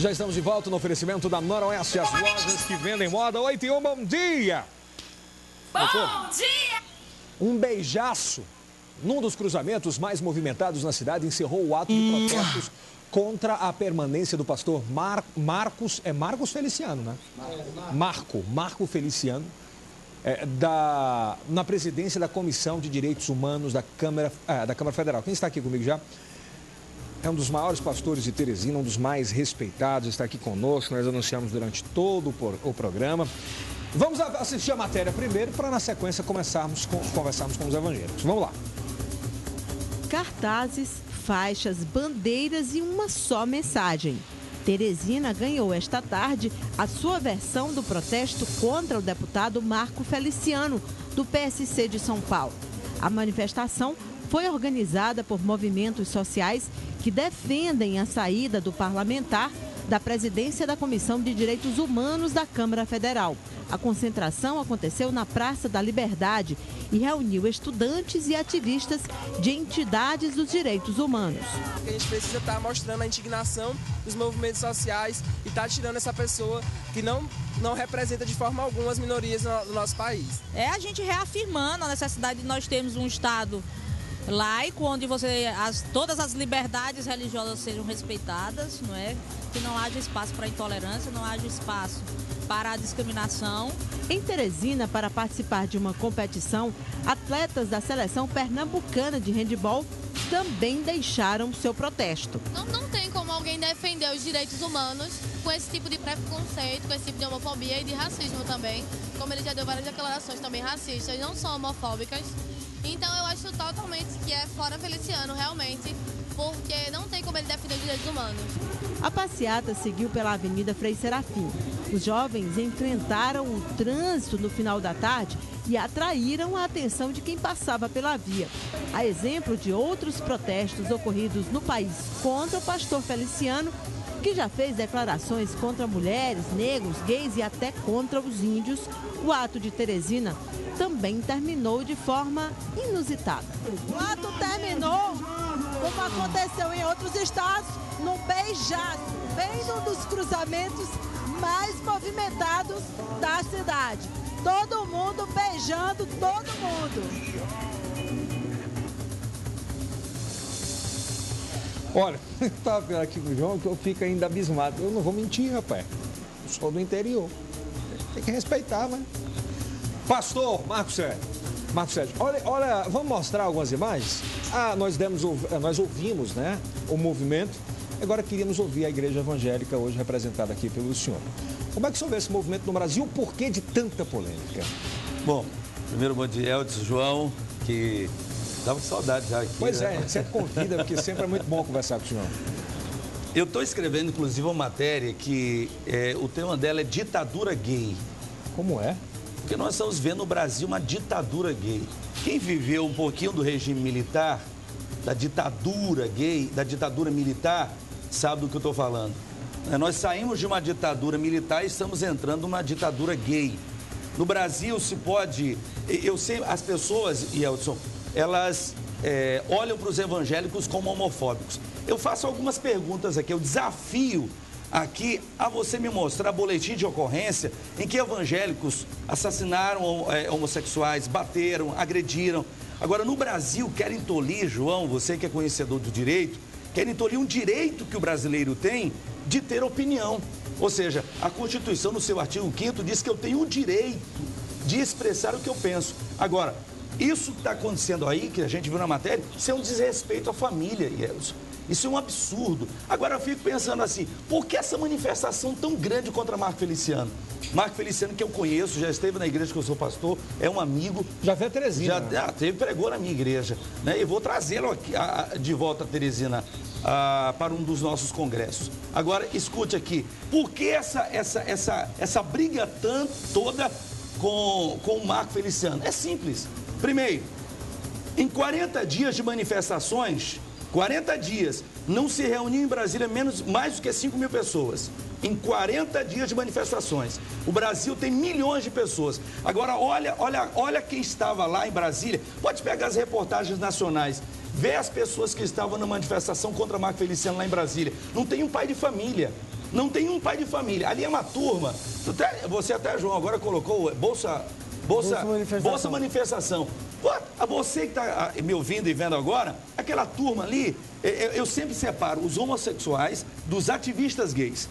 Já estamos de volta no oferecimento da Noroeste, as lojas que vendem moda. 8 e 1, bom dia! Bom dia! Um beijaço num dos cruzamentos mais movimentados na cidade encerrou o ato de protestos contra a permanência do pastor Marcos Feliciano, né? Marco Feliciano, na presidência da Comissão de Direitos Humanos da Câmara Federal. Quem está aqui comigo já? É um dos maiores pastores de Teresina, um dos mais respeitados, está aqui conosco. Nós anunciamos durante todo o programa. Vamos assistir a matéria primeiro, para na sequência conversarmos com os evangélicos. Vamos lá. Cartazes, faixas, bandeiras e uma só mensagem. Teresina ganhou esta tarde a sua versão do protesto contra o deputado Marco Feliciano, do PSC de São Paulo. A manifestação foi organizada por movimentos sociais que defendem a saída do parlamentar da presidência da Comissão de Direitos Humanos da Câmara Federal. A concentração aconteceu na Praça da Liberdade e reuniu estudantes e ativistas de entidades dos direitos humanos. A gente precisa estar mostrando a indignação dos movimentos sociais e estar tirando essa pessoa que não representa de forma alguma as minorias do nosso país. É a gente reafirmando a necessidade de nós termos um Estado laico, onde todas as liberdades religiosas sejam respeitadas, não é? Que não haja espaço para a intolerância, não haja espaço para a discriminação. Em Teresina, para participar de uma competição, atletas da seleção pernambucana de handebol também deixaram seu protesto. Não tem como alguém defender os direitos humanos com esse tipo de preconceito, com esse tipo de homofobia e de racismo também, como ele já deu várias declarações também racistas, não são homofóbicas. Então eu acho totalmente que é fora Feliciano, realmente, porque não tem como ele defender os direitos humanos. A passeata seguiu pela Avenida Frei Serafim. Os jovens enfrentaram o trânsito no final da tarde e atraíram a atenção de quem passava pela via. A exemplo de outros protestos ocorridos no país contra o pastor Feliciano, que já fez declarações contra mulheres, negros, gays e até contra os índios, o ato de Teresina também terminou de forma inusitada. O ato terminou, como aconteceu em outros estados, num beijaço, bem num dos cruzamentos mais movimentados da cidade. Todo mundo beijando todo mundo. Olha, eu estava vendo aqui com o João que eu fico ainda abismado. Eu não vou mentir, rapaz. Eu sou do interior. Tem que respeitar, né? Pastor Marcos Sérgio, olha, vamos mostrar algumas imagens? Nós ouvimos, né, o movimento. Agora queríamos ouvir a igreja evangélica hoje representada aqui pelo senhor. Como é que o senhor vê esse movimento no Brasil? O porquê de tanta polêmica? Bom, primeiro bom dia, Eudson, João, que dava saudade já aqui. Pois né? é, sempre convida, porque sempre é muito bom conversar com o senhor. Eu estou escrevendo, inclusive, uma matéria que o tema dela é ditadura gay. Como é? Porque nós estamos vendo no Brasil uma ditadura gay. Quem viveu um pouquinho do regime militar, da ditadura gay, da ditadura militar, sabe do que eu estou falando. Nós saímos de uma ditadura militar e estamos entrando numa ditadura gay. No Brasil se pode... Eu sei, as pessoas, Eudson, elas olham para os evangélicos como homofóbicos. Eu faço algumas perguntas aqui, eu desafio aqui a você me mostrar boletim de ocorrência em que evangélicos assassinaram homossexuais, bateram, agrediram. Agora, no Brasil, querem tolir, João, você que é conhecedor do direito, querem tolir um direito que o brasileiro tem de ter opinião. Ou seja, a Constituição, no seu artigo 5º, diz que eu tenho o direito de expressar o que eu penso. Agora, isso que está acontecendo aí, que a gente viu na matéria, isso é um desrespeito à família, Eudson. Isso é um absurdo. Agora eu fico pensando assim, por que essa manifestação tão grande contra Marco Feliciano? Marco Feliciano, que eu conheço, já esteve na igreja que eu sou pastor, é um amigo. Já veio a Teresina. Já pregou na minha igreja. Né? E vou trazê-lo aqui, de volta a Teresina para um dos nossos congressos. Agora, escute aqui, por que essa briga toda com o Marco Feliciano? É simples. Primeiro, em 40 dias de manifestações... 40 dias, não se reuniu em Brasília mais do que 5 mil pessoas. Em 40 dias de manifestações. O Brasil tem milhões de pessoas. Agora, olha quem estava lá em Brasília. Pode pegar as reportagens nacionais. Vê as pessoas que estavam na manifestação contra Marco Feliciano lá em Brasília. Não tem um pai de família. Não tem um pai de família. Ali é uma turma. Você até, João, agora colocou Bolsa Manifestação. Pô, você que está me ouvindo e vendo agora, aquela turma ali, eu sempre separo os homossexuais dos ativistas gays.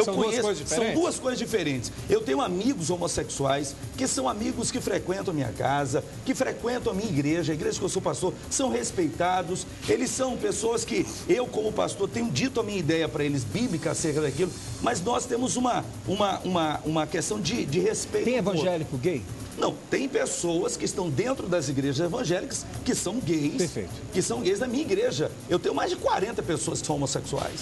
São duas coisas diferentes. Eu tenho amigos homossexuais que são amigos que frequentam a minha casa, que frequentam a minha igreja, a igreja que eu sou pastor, são respeitados. Eles são pessoas que eu, como pastor, tenho dito a minha ideia para eles, bíblica acerca daquilo, mas nós temos uma questão de respeito. Tem evangélico gay? Não, tem pessoas que estão dentro das igrejas evangélicas que são gays. Perfeito. Que são gays da minha igreja. Eu tenho mais de 40 pessoas que são homossexuais.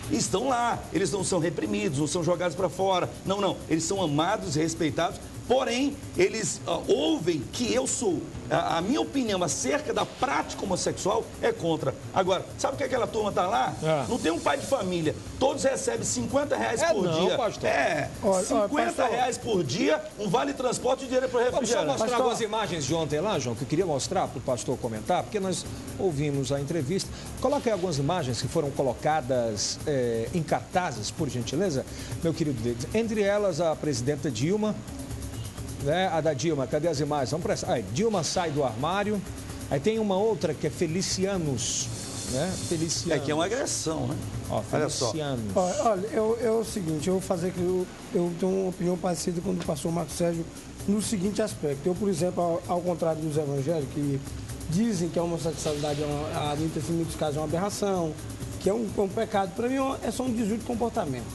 Estão lá, eles não são reprimidos, não são jogados para fora. Não, eles são amados e respeitados. Porém, eles ouvem que eu sou, a minha opinião acerca da prática homossexual é contra. Agora, sabe o que aquela turma está lá? Não tem um pai de família. Todos recebem R$50 por dia. Pastor. R$50 por dia, um vale transporte e dinheiro para o refrigerante. Vamos só mostrar algumas imagens de ontem lá, João, que eu queria mostrar para o pastor comentar, porque nós ouvimos a entrevista. Coloca aí algumas imagens que foram colocadas em cartazes, por gentileza, meu querido Denis. Entre elas, a presidenta Dilma, né? A da Dilma, cadê as imagens? Vamos prestar. Aí, Dilma sai do armário. Aí tem uma outra que é Felicianos, né? Felicianos. Que é uma agressão, né? Ó, Felicianos. Olha, é o seguinte, eu vou fazer que eu tenho uma opinião parecida com o do pastor Marcos Sérgio no seguinte aspecto. Eu, por exemplo, ao contrário dos evangélicos, que dizem que a homossexualidade, em muitos casos, é uma aberração, que é um pecado, para mim é só um desvio de comportamento.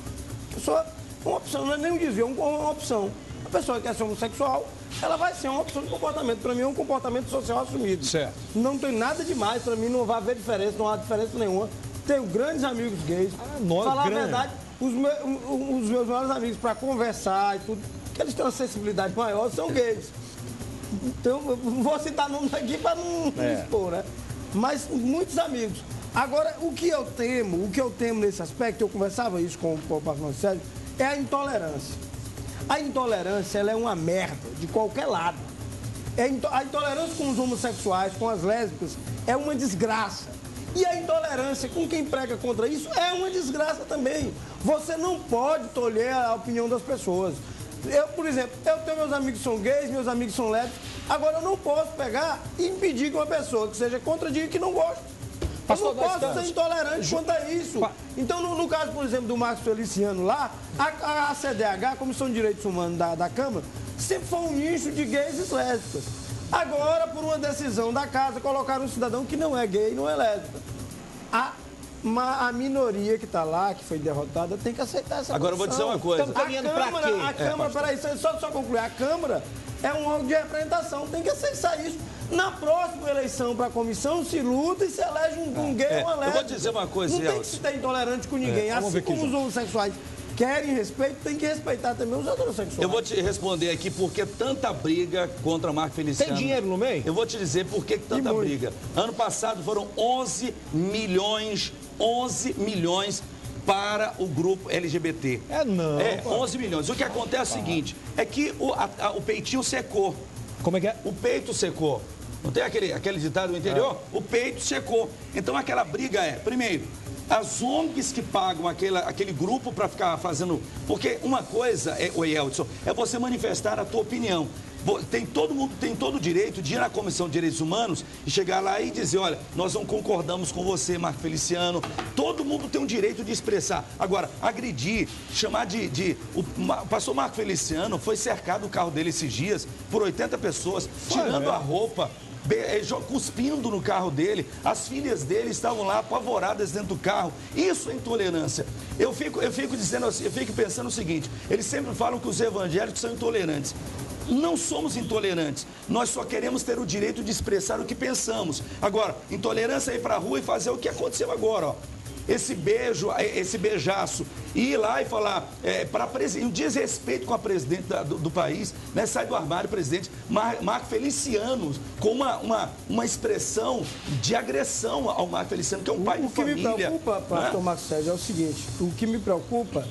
Uma opção, não é nem um desvio, é uma opção. A pessoa que quer ser homossexual, ela vai ser uma opção de comportamento. Para mim é um comportamento social assumido. Certo. Não tem nada demais, para mim não vai haver diferença, não há diferença nenhuma. Tenho grandes amigos gays. Falar a verdade, os meus maiores amigos para conversar e tudo, que eles têm uma sensibilidade maior, são gays. Então, vou citar nomes aqui para não expor, né? Mas muitos amigos. Agora, o que eu temo nesse aspecto, eu conversava isso com o pastor Sérgio, é a intolerância. A intolerância, ela é uma merda, de qualquer lado. A intolerância com os homossexuais, com as lésbicas, é uma desgraça. E a intolerância com quem prega contra isso é uma desgraça também. Você não pode tolher a opinião das pessoas. Eu, por exemplo, eu tenho meus amigos que são gays, meus amigos são lésbicos, agora eu não posso pegar e impedir que uma pessoa que seja contra diga que não gosta. Eu não posso ser intolerante quanto a isso. Então, no caso, por exemplo, do Marcos Feliciano lá, a CDH, Comissão de Direitos Humanos da Câmara, sempre foi um nicho de gays e lésbicas. Agora, por uma decisão da casa, colocaram um cidadão que não é gay e não é lésbica. A minoria que está lá, que foi derrotada, tem que aceitar essa Agora, eu vou dizer uma coisa. A Câmara, peraí, só concluir, a Câmara é um órgão de representação, tem que aceitar isso. Na próxima eleição para a comissão, se luta e se elege um gay ou uma lésbica. Eu vou dizer uma coisa, não tem que se ter intolerante com ninguém. Assim como os homossexuais querem respeito, tem que respeitar também os heterossexuais. Eu vou te responder aqui por que tanta briga contra Marco Feliciano. Tem dinheiro no meio? Eu vou te dizer por que tanta briga. Ano passado foram 11 milhões para o grupo LGBT. 11 milhões. O que acontece é o seguinte, é que o peitinho secou. Como é que é? O peito secou. Não tem aquele ditado no interior? O peito secou. Então aquela briga primeiro, as ONGs que pagam aquele grupo para ficar fazendo... Porque uma coisa, Eldson, é você manifestar a tua opinião. Todo mundo tem todo o direito de ir na Comissão de Direitos Humanos e chegar lá e dizer, olha, nós não concordamos com você, Marco Feliciano. Todo mundo tem o direito de expressar. Agora, agredir, chamar o pastor Marco Feliciano foi cercado o carro dele esses dias por 80 pessoas, tirando a roupa, cuspindo no carro dele. As filhas dele estavam lá apavoradas dentro do carro. Isso é intolerância. Eu fico dizendo assim, eu fico pensando o seguinte, eles sempre falam que os evangélicos são intolerantes. Não somos intolerantes, nós só queremos ter o direito de expressar o que pensamos. Agora, intolerância é ir para a rua e fazer o que aconteceu agora, ó. Esse beijaço, ir lá e falar, um desrespeito com a presidente do país, né? Sai do armário, presidente Marco Feliciano, com uma expressão de agressão ao Marco Feliciano, que é um pai de família. O que me preocupa, pastor Marcos Sérgio, é o seguinte, o que me preocupa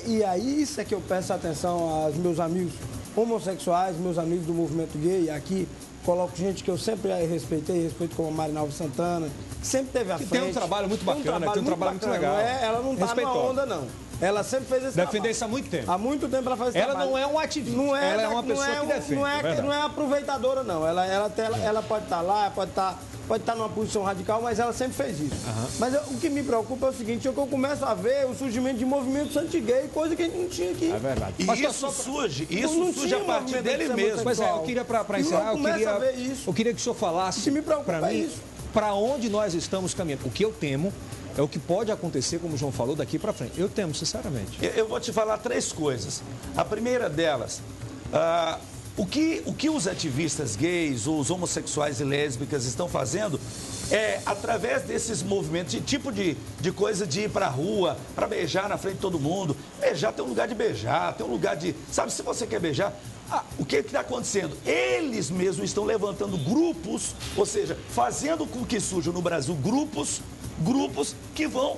e aí isso é que eu peço atenção aos meus amigos homossexuais, meus amigos do movimento gay, aqui coloco gente que eu sempre respeito como a Marinalva Santana, sempre teve à frente. Tem um trabalho muito bacana, tem um trabalho muito legal. Ela não está numa onda, não. Ela sempre fez esse trabalho. Defender isso há muito tempo. Há muito tempo ela faz esse Ela trabalho. não é um ativista, ela é uma pessoa que defende. Não é aproveitadora, não. Ela pode estar lá, pode estar numa posição radical, mas ela sempre fez isso. Mas o que me preocupa é o seguinte, é que eu começo a ver o surgimento de movimentos anti-gay, coisa que a gente não tinha aqui. É verdade. E Mas isso surge a partir dele mesmo. Pois é, eu queria, para encerrar, eu queria que o senhor falasse para mim, para onde nós estamos caminhando. O que eu temo é o que pode acontecer, como o João falou, daqui para frente. Eu temo, sinceramente. Eu vou te falar 3 coisas. A primeira delas, o que os ativistas gays, os homossexuais e lésbicas estão fazendo é, através desses movimentos, de tipo de coisa de ir pra rua, para beijar na frente de todo mundo. Beijar, tem um lugar de beijar, tem um lugar de... Sabe, se você quer beijar... o que está acontecendo? Eles mesmos estão levantando grupos, ou seja, fazendo com que surjam no Brasil grupos que vão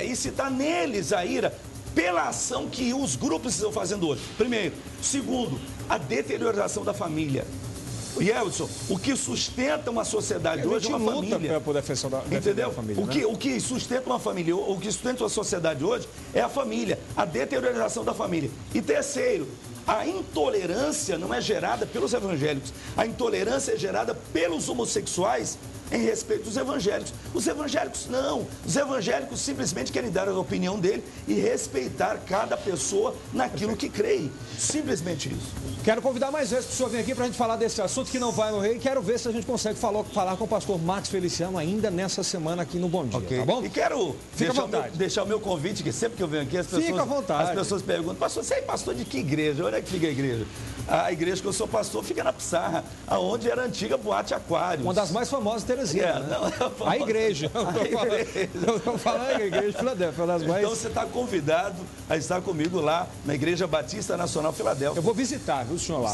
incitar neles a ira pela ação que os grupos estão fazendo hoje. Primeiro. Segundo, a deterioração da família. E Elson, o que sustenta uma sociedade hoje é uma família. Entendeu? Da família, o que sustenta uma família, o que sustenta uma sociedade hoje é a família, a deterioração da família. E terceiro, a intolerância não é gerada pelos evangélicos, a intolerância é gerada pelos homossexuais em respeito dos evangélicos. Os evangélicos não. Os evangélicos simplesmente querem dar a opinião dele e respeitar cada pessoa naquilo que crê. Simplesmente isso. Quero convidar mais vezes para o senhor vir aqui para a gente falar desse assunto que não vai morrer. E quero ver se a gente consegue falar com o pastor Marcos Feliciano ainda nessa semana aqui no Bom Dia, tá bom? E quero deixar o meu convite, que sempre que eu venho aqui, as pessoas perguntam, pastor, você é pastor de que igreja? Onde é que fica a igreja? A igreja que eu sou pastor fica na Pissarra, aonde era a antiga Boate Aquários. Uma das mais famosas, Teresina. A igreja. Eu estou falando a igreja de Filadélfia. Então você está convidado a estar comigo lá na Igreja Batista Nacional Filadélfia. Eu vou visitar, viu, senhor lá?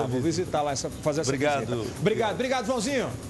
Vou visitar lá, fazer essa visita. Obrigado, Joãozinho.